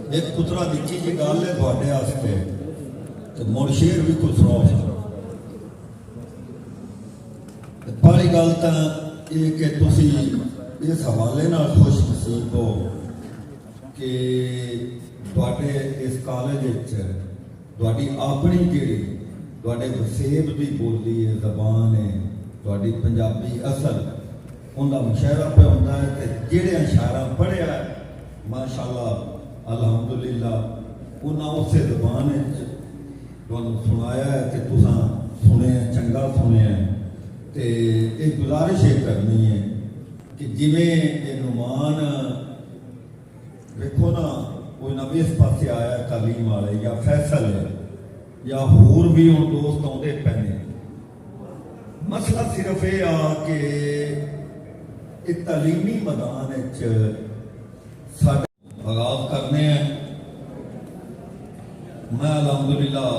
एक पुत्रा निक्की जी गल है थोड़े वास्ते तो मुड़ शेर भी कुछ सुनाओ। पहली गल तो ये कि तुसी इस हवाले नाल खुश नसीब हो कि तुहाडे इस कॉलेज तुहाडी अपनी जिहड़ी तुहाडे वसेब की बोली है जबान है तुहाडी पंजाबी असल उनका मुशायरा पे होता है कि जिहड़े इशारा पढ़िया माशाअल्लाह अल्हम्दुलिल्लाह उन्हें उस जबान तुहानूं सुनाया है कि तुसां सुने चंगा सुने तो एक गुजारिश ये करनी है कि जिमें ये नुमान देखो ना कोई ना भी इस पासे आया तालीम वाले या फैसल है या होर भी हम दोस्त आते पैने मसला सिर्फ ये आ कि एक तालीमी मैदान आगाज करने हैं। मैं अल्हम्दुलिल्लाह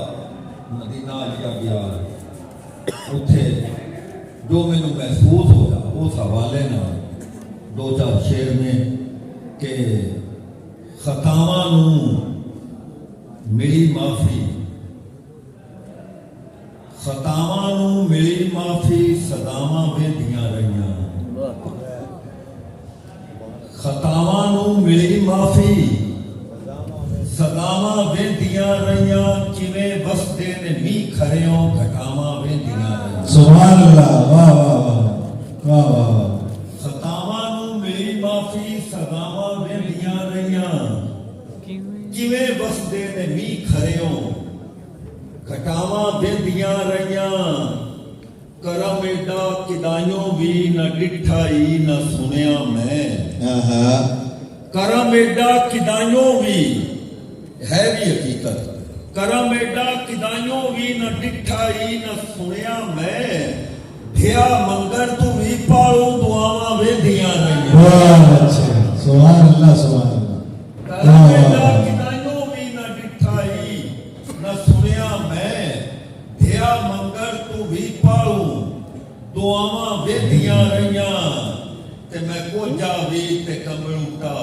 मदीना आलिया गया उत्थे जो मैनू महसूस होया उस हवाले ना दो चार शेर में कि खतावां नूं मिली माफ़ी खतावां नूं मिली माफ़ी सदावां वेंदियां रहियां खतावां नूं मिली माफ़ी सदावां वेंदियां रहियां किवें वसदे ने मींह खरियों घटावां वेंदियां रहियां। सुभान अल्लाह वाह वाह वाह वाह वाह। खतावां नूं मिली माफ़ी सदावां वेंदियां रहियां किवें वसदे ने मींह खरियों घटावां वेंदियां रहियां करम एडा किदाइयों भी न डिठाई न सुनिया मैं करम एडा किदाइयों भी है भी हकीकत करम एडा किदाइयों भी न डिठाई न सुनिया मैं धिया मंगर तू भी पालू दुआवां वेंदियां रहियां। सुभान अल्लाह सुभान अल्लाह। करम एडा किदाइयों भी न डिठाई न सुनिया मैं धिया मंगर तू भी पालू दुआवां वेंदियां रहियां ते मैं कोजा भी ते कमलूटा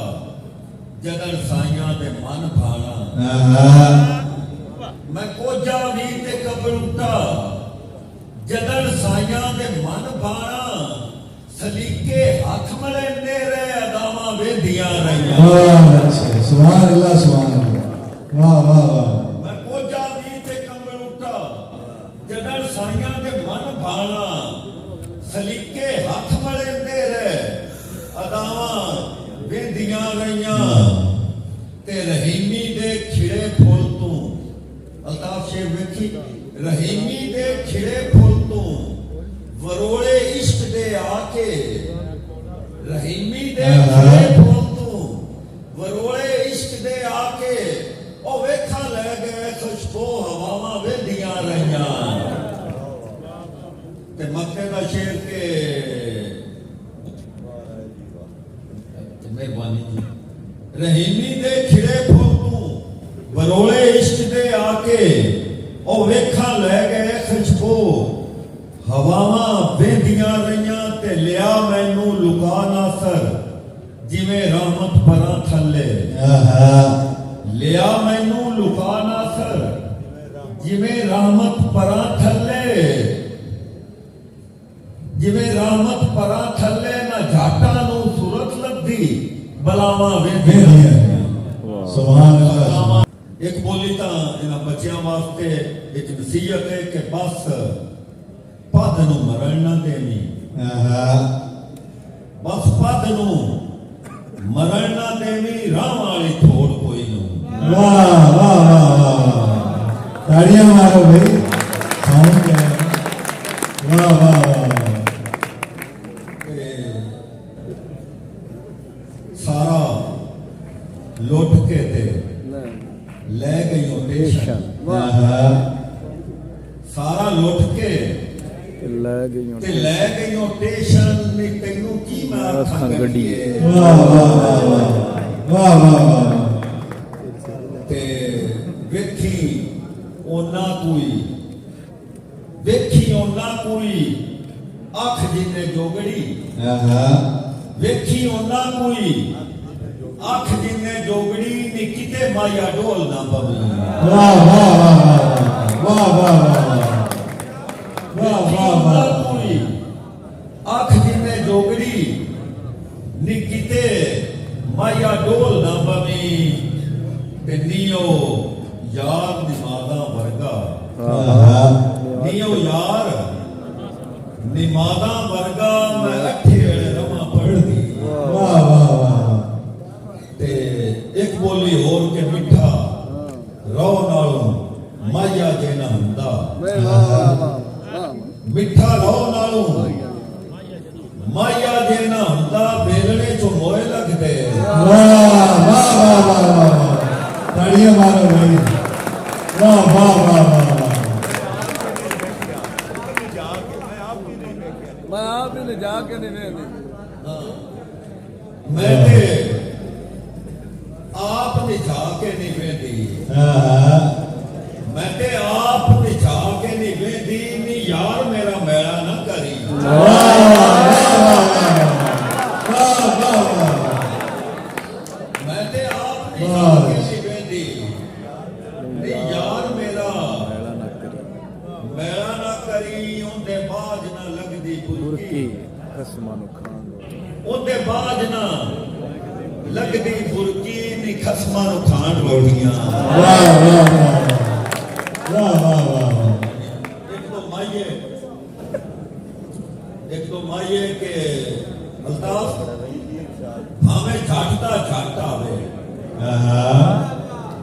जदन साइयां दे मन भाना मैं कोजा भी ते कमलूटा जदन साइयां दे मन भाना सलीके हाथ मले नेरे अदावां वेंदियां रहियां। सुभान अल्लाह सुभान अल्लाह वाह वाह वाह। मैं कोजा भी ते कमलूटा जदन साइयां दे मन भाना सलीके हाथ मले नेरे अदावां वेंदियां रहियां ते रहीमी दे खिड़े फुल तू अल्ताफ शेर वेखी रहीमी दे खिड़े फुल तू वरोड़े इश्क दे आके रहीमी दे खिड़े फुल तू वरोड़े इश्क दे आके ओ वेखा ले गए खुशबू हवावां वेंदियां रहियां ते मक्के दा शेर के मेहरबानी जी रहीमी दे खिड़े फुल तू वरोले इश्क दे आके ओ वेखा ले गए खुशबू हवावां वेंदियां रहियां ते लिया मैनू लुका ना सर जिवें रहमत परां थल्ले लिया मैनू लुका ना सर जिवें रहमत परां थल्ले जिवें रहमत परां थल्ले ना घाटा नू सूरत लगदी बलावां वेंदियां। सुभान अल्लाह। एक बोली तो इन्हां बच्चों वास्ते एक नसीहत है कि बस पद नूं मरण ना देनी बस पद नूं मरण ना देनी राह वाली थोड़ कोई नूं। वाह वाह वाह ताड़ियां मारो भाई साउंड क्या है वाह वाह वाह। सारा लुट के ते ले गई टेशन सारा लुट के ले गई टेशन ने तेनू की मार गड्डी वाह वाह वाह वाह वाह वाह। ते वेखी ओना कोई वेखी ओना कोई अख जिन्ने जोगड़ी वेखी ओना कोई अख जिन्ने जोगड़ी नी ਨੀ ਕਿਤੇ ਮਾਇਆ ਢੋਲ ਨਾ ਪਵੀ ਵਾਹ ਵਾਹ ਵਾਹ ਵਾਹ ਵਾਹ ਵਾਹ ਵਾਹ ਵਾਹ ਅੱਖ ਜਿਵੇਂ ਜੋਗੜੀ ਨੀ ਕਿਤੇ ਮਾਇਆ ਢੋਲ ਨਾ ਪਵੀ ਤੇ ਨੀਓ ਯਾਰ ਨਿਮਾਦਾ ਵਰਗਾ ਨੀਓ ਯਾਰ ਨਿਮਾਦਾ ਵਰਗਾ ਮੈਂ ਅੱਠੇ ਵੇਲੇ ਰਵਾਂ ਪੜਦੀ ਵਾਹ ਵਾਹ ਵਾਹ ਤੇ ਇੱਕ ਬੋਲੀ ਹੋਰ ਕਿ ਮਿੱਠਾ ਰੋ ਨਾਲੋਂ ਮਾਇਆ ਜੇ ਨਾ ਹੁੰਦਾ ਮਿੱਠਾ ਰੋ ਨਾਲੋਂ ਮਾਇਆ ਜੇ ਨਾ ਹੁੰਦਾ ਬੇਲਣੇ ਚੋਂ ਮੋਏ ਲੱਗਦੇ ਵਾਹ ਵਾਹ ਵਾਹ ਵਾਹ ਤਾੜੀਆਂ ਮਾਰੋ ਭਾਈ ਵਾਹ ਵਾਹ ਵਾਹ ਵਾਹ ਮੈਂ ਆਪ ਹੀ ਲਿਜਾ ਕੇ ਨਹੀਂ ਵੇਖਦੀ ਮੈਂ ਤੇ ਆਪ ਨਿਜਾ ਕੇ ਨਹੀਂ ਵੇਂਦੀ ਮੈਂ ਤੇ ਆਪ ਨਿਜਾ ਕੇ ਨਹੀਂ ਵੇਂਦੀ ਨੀ ਯਾਰ ਮੇਰਾ ਮੈਲਾ ਨਾ ਕਰੀ ਮੈਂ ਤੇ ਆਪ ਨਿਜਾ ਕੇ ਨਹੀਂ ਵੇਂਦੀ ਨੀ ਯਾਰ ਮੇਰਾ ਮੈਲਾ ਨਾ ਕਰੀ ਉਹਦੇ ਬਾਝ ਨਾ ਲੱਗਦੀ ਬੁਰਕੀ ਖਸਮਾਂ ਨੂੰ ਖਾਣ ਉਹਦੇ ਬਾਝ ਨਾ ਲੱਗਦੀ ਬੁਰਕੀ ਨੀ ਖਸਮਾਂ ਨੂੰ ਖਾਣ ਰੋਟੀਆਂ ਵਾਹ ਵਾਹ ਵਾਹ ਵਾਹ ਵਾਹ ਇੱਕ ਤੋਂ ਮਾਈਏ ਕੇ ਅਲਤਾਫ ਭਾਵੇਂ ਝੱਟ ਆਵੇ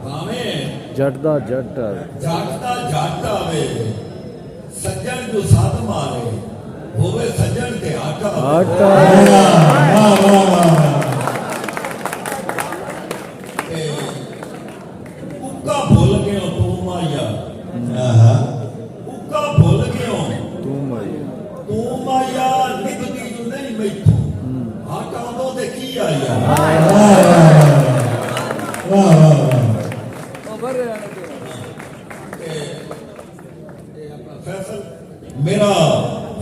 ਭਾਵੇਂ ਜੱਟ ਦਾ ਜੱਟ ਝੱਟ ਆਵੇ ਸੱਜਣ ਨੂੰ ਸਾਧ ਮਾਰੇ ਹੋਵੇ ਸੱਜਣ ਤੇ ਆਟਾ ਆਟਾ ਵਾਹ ਵਾਹ ਵਾਹ ਉੱਕਾ ਭੁੱਲ ਗਿਓ ਤੂੰ ਮਾਇਆ ਉੱਕਾ ਭੁੱਲ ਗਿਓ ਤੂੰ ਮਾਇਆ ਨਿਭਦੀ ਜੂ ਨਹੀਂ ਮੈਥੋਂ ਆਟਾ ਉਹ ਤੇ ਕੀ ਆਇਆ ਵਾਹ ਵਾਹ ਫੈਸਲ ਮੇਰਾ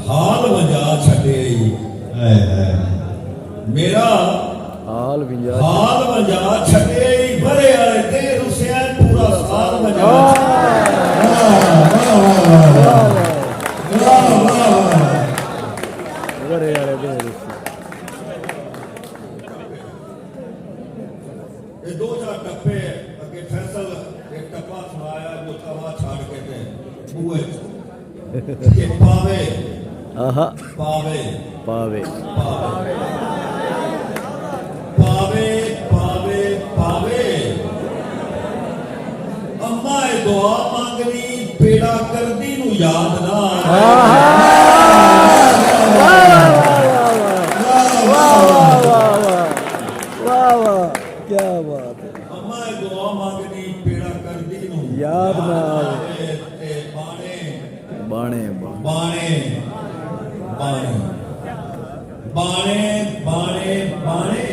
ਹਾਲ ਵਜਾ ਛੱਡੇ ਮੇਰਾ ਹਾਲ ਵਜਾ ਛੱਡੇ ਬਰੇ ਵਾਲੇ ਤੇ ਰੁਸਿਆ ਪੂਰਾ ਸਾਲ ਵਜਾ ਬਰੇ ਵਾਲੇ ਦੇ ਇਹ ਦੋ ਚਾਰ ਟੱਪੇ ਅੱਗੇ ਫੈਸਲ ਇੱਕ ਟੱਪਾ ਸੁਣਾਇਆ ਜੋ ਤਵਾ ਛੱਡ ਕੇ ਤੇ ਬੂਏ ਕਿ ਪਾਵੇ ਆਹਾ ਪਾਵੇ ਪਾਵੇ ਪਾਵੇ ਪਾਵੇ ਪਾਵੇ ਪਾਵੇ ਅੰਮਾ ਇਹ ਦੁਆ ਮੰਗਣੀ ਬੇੜਾ ਕਰਦੀ ਨੂੰ ਯਾਦ ਨਾ ਕੀ ਬਾਤ ਹੈ ਅੰਮਾ ਇਹ ਦੁਆ ਮੰਗਣੀ ਬੇੜਾ ਕਰਦੀ ਨੂੰ ਯਾਦ ਨਾ ਆਵੇ ਤੇ ਬਾਣੇ ਬਾਣੇ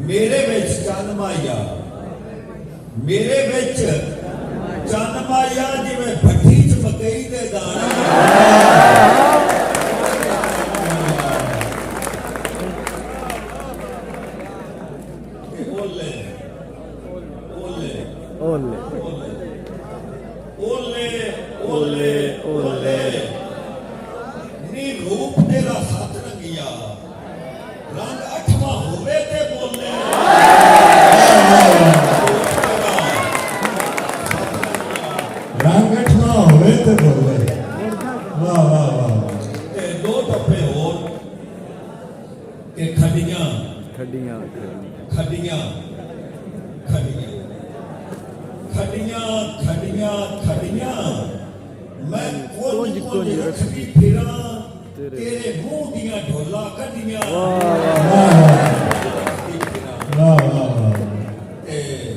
ਮੇਰੇ ਵਿੱਚ ਚੰਨ ਮਾਇਆ ਜਿਵੇਂ ਭੱਠੀ ਚ ਮਕਈ ਦੇ ਦਾਣੇ ਓਲੇ ਨੀ ਰੂਪ ਤੇਰਾ ਸੱਤ ਰੰਗਿਆ ਰੰਗ ਅੱਠਵਾਂ ਹੋਵੇ ਤੇ ਬੋਲੇ ਰੰਗ ਅੱਠਵਾਂ ਹੋਵੇ ਤੇ ਬੋਲੇ ਵਾਹ ਵਾਹ ਵਾਹ ਤੇ ਦੋ ਟੱਪੇ ਹੋਰ ਕਿ ਖੱਡੀਆਂ ਮੈਂ ਕੁੰਝ ਰੱਖਦੀ ਫਿਰਾਂ ਤੇਰੇ ਮੂੰਹ ਦੀਆਂ ਢੋਲਾਂ ਕੱਢੀਆਂ ਵਾਹ ਵਾਹ ਤੇ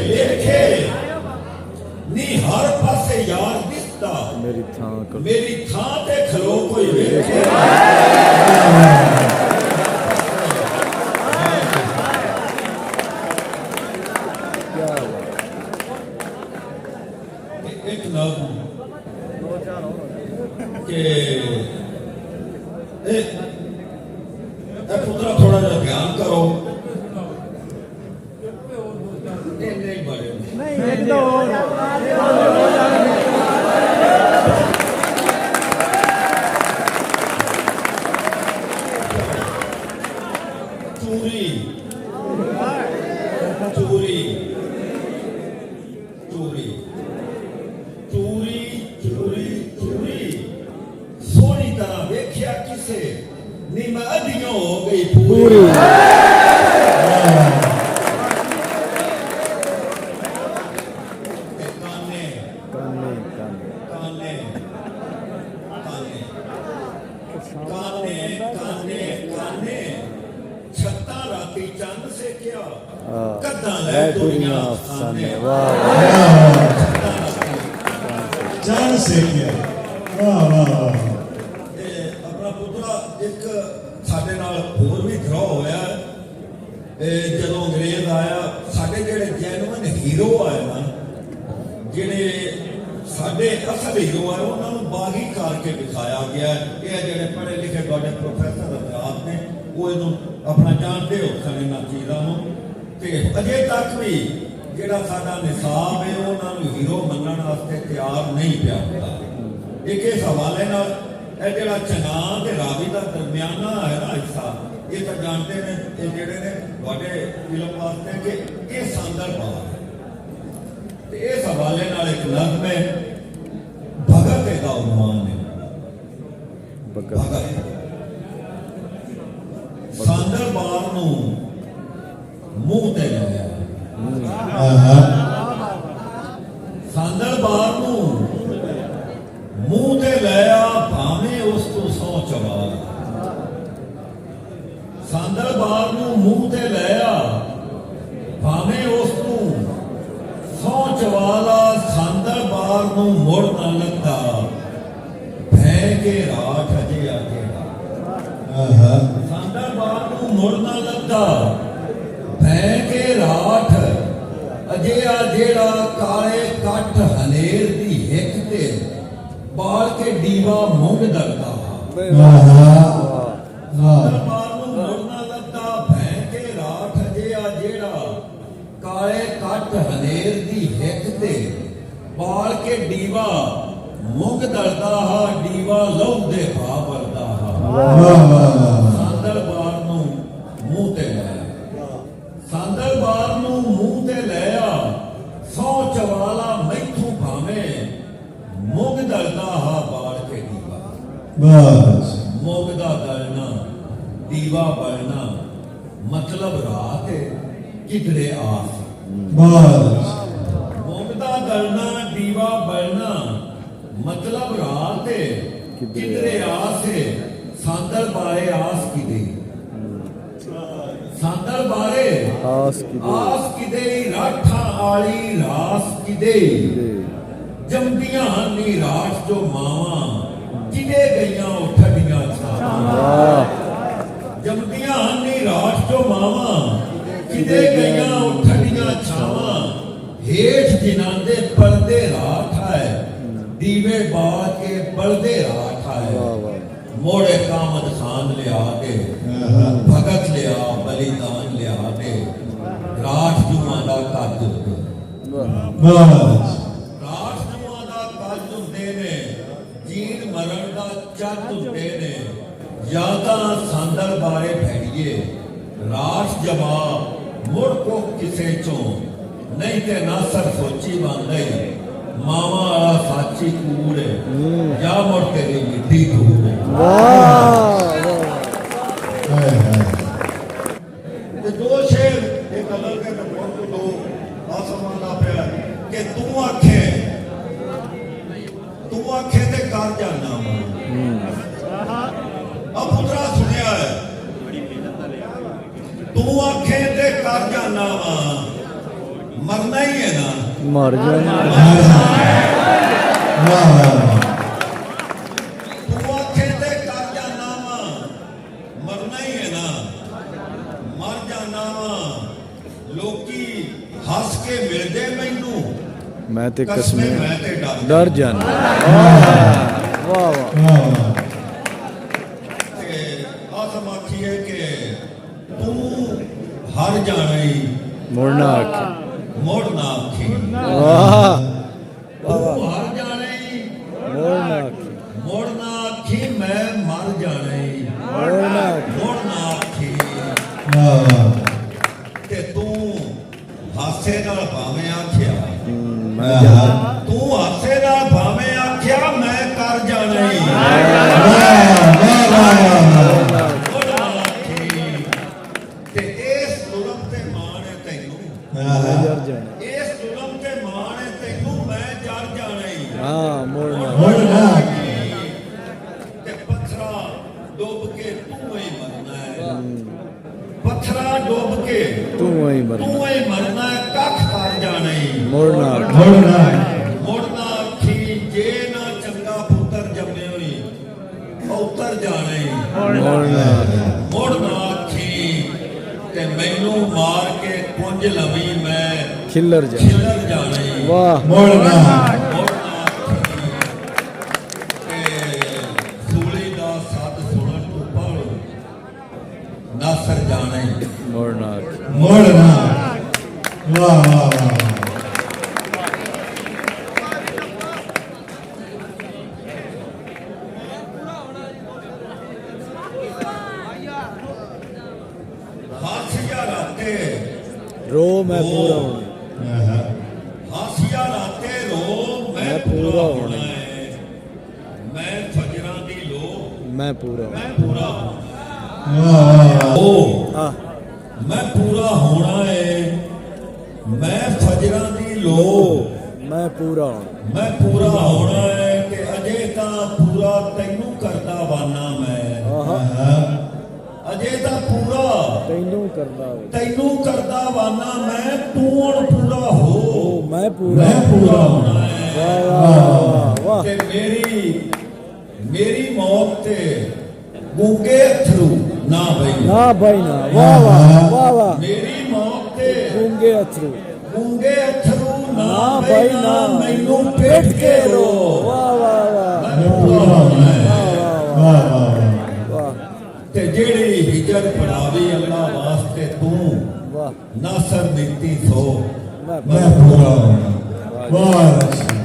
ਲੇਖੇ ਨੀ ਹਰ ਪਾਸੇ ਯਾਰ ਦਿਸਦਾ ਮੇਰੀ ਥਾਂ ਤੇ ਖਲੋ ਕੋਈ ਵੇਖੇ ਇੱਕ ਨਜ਼ਮ ਕਿ ਇਹ ਪੁੱਤਰਾ ਥੋੜਾ ਜਿਹਾ ਧਿਆਨ ਕਰੋ। ਇਹ ਨਹੀਂ ਬੜੇ नहीं एक दो और ਚੂਰੀ ਚੂਰੀ ਚੂਰੀ ਚੂਰੀ ਚੂਰੀ ਚੂਰੀ ਸੋਹਣੀ ਤਰ੍ਹਾਂ ਵੇਖਿਆ ਕਿਸੇ ਨੀ ਮੈਂ ਅੱਧੀਆਂ ਹੋ ਗਈ ਪੂਰੀ। ਤੇ ਕਾਨੇ काने ਕਾਨੇ काने ਕਾਨੇ ਕਾਨੇ ਕਾਨੇ ਕਾਨੇ ਛੱਤਾਂ ਰਾਤੀ ਚੰਦ ਸੇਕਿਆ ਕੱਦਾਂ ਲੈ है ਦੁਨੀਆ दुनिया ਅਫਸਾਨੇ। अफसाने वाह ਛੱਤਾਂ ਰਾਤੀ ਚਾਰ ਸੇਕਿਆ ਵਾਹ ਵਾਹ ਵਾਹ ਤੇ ਆਪਣਾ ਪੁੱਤਰਾ ਇੱਕ ਸਾਡੇ ਨਾਲ ਹੋਰ ਵੀ ਡਰਾ ਹੋਇਆ। ਇਹ ਜਦੋਂ ਅੰਗਰੇਜ਼ ਆਇਆ ਸਾਡੇ ਜਿਹੜੇ ਜੈਨੂਅਨ ਹੀਰੋ ਆਏ ਨਾ, ਜਿਹੜੇ ਸਾਡੇ ਅਸਲ ਹੀਰੋ ਆਏ ਉਹਨਾਂ ਨੂੰ ਬਾਗੀ ਕਰਕੇ ਦਿਖਾਇਆ ਗਿਆ। ਇਹ ਜਿਹੜੇ ਪੜ੍ਹੇ ਲਿਖੇ ਤੁਹਾਡੇ ਪ੍ਰੋਫੈਸਰ ਅਧਿਆਪਕ ਨੇ ਉਹ ਇਹਨੂੰ ਆਪਣਾ ਜਾਣਦੇ ਹੋ ਸਨ ਇਹਨਾਂ ਚੀਜ਼ਾਂ ਨੂੰ। ਤੇ ਅਜੇ ਤੱਕ ਵੀ ਜਿਹੜਾ ਸਾਡਾ ਨਿਸਾਬ ਹੈ ਉਹਨਾਂ ਨੂੰ ਹੀਰੋ ਮੰਨਣ ਵਾਸਤੇ ਤਿਆਰ ਨਹੀਂ ਪਿਆ ਹੁੰਦਾ। ਇੱਕ ਇਸ ਹਵਾਲੇ ਨਾਲ ਇਹ ਜਿਹੜਾ ਚਨਾਨ ਤੇ ਰਾਵੀ ਦਾ ਦਰਮਿਆਨਾ ਹੈ ਨਾ ਹਿੱਸਾ, ਇਹ ਤਾਂ ਜਾਣਦੇ ਨੇ ਇਹ ਜਿਹੜੇ ਨੇ ਤੁਹਾਡੇ ਫਿਲਮ ਵਾਸਤੇ ਕਿ ਇਹ ਸਾਂਦਰ ਬਾਹਰ ਹੈ। ਤੇ ਇਸ ਹਵਾਲੇ ਨਾਲ ਇੱਕ ਨਜ਼ਮ ਹੈ ਭਗਤ ਦਾ ਉਨਵਾਨ ਹੈ बगल ਭਗਤ। ਸਾਂਦਰ ਬਾਹਰ ਨੂੰ ਮੂੰਹ ਤੇ ਲਾਇਆ, ਆਹਾ ਸਾਂਦਰ ਬਾਹਰ ਨੂੰ ਮੂੰਹ ਤੇ ਲਿਆ ਭਾਵੇਂ ਉਸ ਤੋਂ ਸੌ ਚਵਾਲ। ਸਾਂਦਰ ਬਾਹਰ ਨੂੰ ਮੂੰਹ ਤੇ ਲਿਆ ਭਾਵੇਂ ਉਸ ਤੋਂ ਸੌ ਚਵਾਲਾ। ਸਾਂਦਰ ਬਾਹਰ ਨੂੰ ਮੁੜ ਨਾ ਲੱਗਾ ਭੈ ਕੇ ਰਾਠ ਅਜੇ ਆ ਜਿਹੜਾ। ਆਹਾ ਸਾਂਦਰ ਬਾਹਰ ਨੂੰ ਮੁੜ ਨਾ ਲੱਗਾ ਭੈ ਕੇ ਰਾਠ ਅਜੇ ਆ ਜਿਹੜਾ। ਕਾਲੇ ਕੱਠ ਹਨੇਰ ਦੀ ਹਿੱਕ ਤੇ ਬਾਲ ਕੇ ਦੀਵਾ ਮੁੰਗ ਦਰਦਾ। ਆਹਾ ਦਰਬਾਰ ਨੂੰ ਮੁੜ ਨਾ ਲੱਗਾ ਭੈ ਕੇ ਰਾਠ ਅਜੇ ਆ ਜਿਹੜਾ। ਕਾਲੇ ਕੱਠ ਹਨੇਰ ਦੀ ਹਿੱਕ ਤੇ ਬਾਲ ਕੇ ਦੀਵਾ ਮੁੰਗ ਦਰਦਾ ਹਾ। ਦੀਵਾ ਲਹੂ ਦੇ ਭਾ ਵਰਦਾ ਹਾ। ਵਾਹ ਵਾਹ ਸਾਂਦਰ ਬਾਰ ਨੂੰ ਮੂੰਹ ਤੇ ਲਾਇਆ, ਸਾਂਦਰ ਬਾਰ ਨੂੰ ਮੂੰਹ ਤੇ ਲਿਆ। ਸੌ ਚਵਾਲਾ ਮੈਥੋਂ ਭਾਵੇਂ ਮੁਗ ਦਲਦਾ ਹਾ ਬਾਲ ਕੇ ਦੀਵਾ। ਬਸ ਮੁਗ ਦਾ ਦਲਣਾ ਦੀਵਾ ਬਲਣਾ ਮਤਲਬ ਰਾਤ ਹੈ ਕਿਧਰੇ ਆਸ। ਬਸ ਮੁਗ ਦਾ ਦਲਣਾ ਦੀਵਾ ਬਲਣਾ ਮਤਲਬ ਰਾਤ ਹੈ ਕਿਧਰੇ ਆਸ ਹੈ। ਸਾਂਦਰ ਬਾਰੇ ਆਸ ਕਿਦੇ, ਸਾਂਦਰ ਬਾਰੇ आस की ਆਸ ਕਿਦੇ। ਰਾਠਾਂ ਆਲੀ ਰਾਸ ਕਿਦੇ। ਜੰਮਦੀਆਂ ਨੀ ਰਾਠ ਜੋ ਮਾਵਾਂ ਕਿਦੇ ਗਈਆਂ ਉੱਠਦੀਆਂ ਛਾਵਾਂ। वाह ਜੰਮਦੀਆਂ ਨੀ ਰਾਠ ਜੋ ਮਾਵਾਂ ਕਿਦੇ ਗਈਆਂ ਉੱਠਦੀਆਂ ਛਾਵਾਂ। ਹੇਠ ਜਿਨ੍ਹਾਂ ਦੇ ਪਰਦੇ ਰਾਠ ਹੈ ਦੀਵੇ ਬਾਲ ਕੇ ਬਲਦੇ ਰਾਠ ਹੈ। वाह वाह ਮੋੜੇ ਕਾਮਦ ਖਾਨ ਲਿਆ ਦੇ ਆਹਾ ਭਗਤ ਲਿਆ ਬਲੀਦਾਨ ਲਿਆ ਦੇ। ਰਾਠ ਜੂਆਂ ਦਾ ਕੱਦ ਉੱਤੇ ਬਸ ਰਾਠ ਜੂਆਂ ਦਾ ਕੱਦ ਹੁੰਦੇ ਨੇ। ਜੀਣ ਮਰਨ ਦਾ ਚੱਤ ਹੁੰਦੇ ਨੇ। ਯਾਦਾਂ ਸਾਂਦਰ ਬਾਰੇ ਭੈੜੀਏ ਰਾਠ ਜਮਾ ਮੁੜ ਕੋ ਕਿਸੇ ਚੋਂ ਨਹੀਂ ਤੇ ਨਾਸਰ ਸੋਚੀ ਬੰਦੇ। ਮਾਵਾ ਵਾਲਾ ਸਾਚੀ ਕੂੜ ਜਾਂ ਮੁੜ ਤੇਰੀ ਮਿੱਟੀ ਧੂੜ। वाह ਹਾਏ ਹਾਏ ਤੇ ਦੋ ਸ਼ੇਰ ਇਹ ਕਲਰ ਦੇ ਨੰਬਰ ਤੋਂ ਦੋ ਆਸਮਾਨ ਦਾ ਪਿਆ ਕਿ ਤੂੰ ਆਖੇ ਤੇ ਕਰ ਜਾਣਾ। ਆ ਪੁੱਤਰਾ ਸੁਣਿਆ ਹੈ ਤੂੰ ਆਖੇ ਤੇ ਕਰ ਜਾਣਾ ਵਾ ਮਰਨਾ ਹੀ ਹੈ ਨਾ। मर जाए ਵਾਹ ਵਾਹ ਤੂੰ ਆਖੇ ਤੇ ਕਰ ਜਾਣਾ ਵਾ ਮਰਨਾ ਹੀ ਹੈ ਨਾ। ਮਰ ਜਾਣਾ ਵਾ ਲੋਕੀ ਹੱਸ ਕੇ ਮਿਲਦੇ ਮੈਨੂੰ मैं ते ਕਸਮੇ कसमें ਮੈਂ ਤੇ डर जाना वाह वाह ਵਾਹ ਵਾਹ ਤੇ कसम आखी है कि तू हर जाने मुड़ना आखी मोड़ ना आखी वाह तू हर जाने मुड़ना आखी मोड़ ना आखी मैं मर जाने मुड़ना आखी मोड़ ना आखी ਵਾਹ ते तू हासे नाल भावें आखिया मैं जा तू हासे नाल भावें आखिया मैं कर जाने ते इस जुल्म ते मां ने तैनू जर जाना इस जुल्म ते मां ने तैनू मैं जर जाने हाँ मुड़ना ਮੁੜਨਾ ते पत्थरा डुब के तू ही मरना है पत्थरा डुब के तू वहीं मरना तू ही मरना है कख कर जाने मुड़ना आखी ਮੁੜਨਾ मुड़ना आखी जे ना चंगा पुत्र जम्मे होई उतर जाने मुड़ना आखी मुड़ना आखी ते मैनू मार के कुंज लवी मैं खिल्लर जा खिलर जाने वाह ਮੁੜਨਾ मुड़ना आखी ते सूली दा सद सुनन तू पल नासर जाने मुड़ना आखी ਮੁੜਨਾ ਵਾਹ ਵਾਹ ਵਾਹ हासिया राते रो मैं पूरा होना ਆਹਾ हासिया राते रो मैं मैं पूरा पूरा होना होना है मैं फजरा दी लो मैं पूरा मैं पूरा होना ਵਾਹ ਵਾਹ ਵਾਹ ओ हाँ मैं पूरा होना है मैं फजरा दी लो मैं पूरा होना मैं पूरा होना है कि अजे ता पूरा तैनू करदा वाना मैं आहा ਆਹਾ अजे ता पूरा तैनू करना हो तैनू करदा वाना मैं तू हुण पूरा हो ओ मैं पूरा मैं पूरा होना है वाह वाह वाह वाह ते मेरी मौत ते गूंगे अथरू ना भाई ना भाई ना वाह वाह वाह वाह मेरी मौत ते गूंगे अथरू गूंगे अथरू ना ना भाई भाई ना ना मैनू पेट के रो वाह वाह वाह मैं पूरा होना है वाह ਵਾਹ ਵਾਹ ਵਾਹ वाह ते जेड़ी हिजर पढ़ावी अल्लाह वास्ते तू वाह नासर नीति सो मैं ਮੈਂ ਪੂਰਾ ਹੋਣਾ ਵਾਹ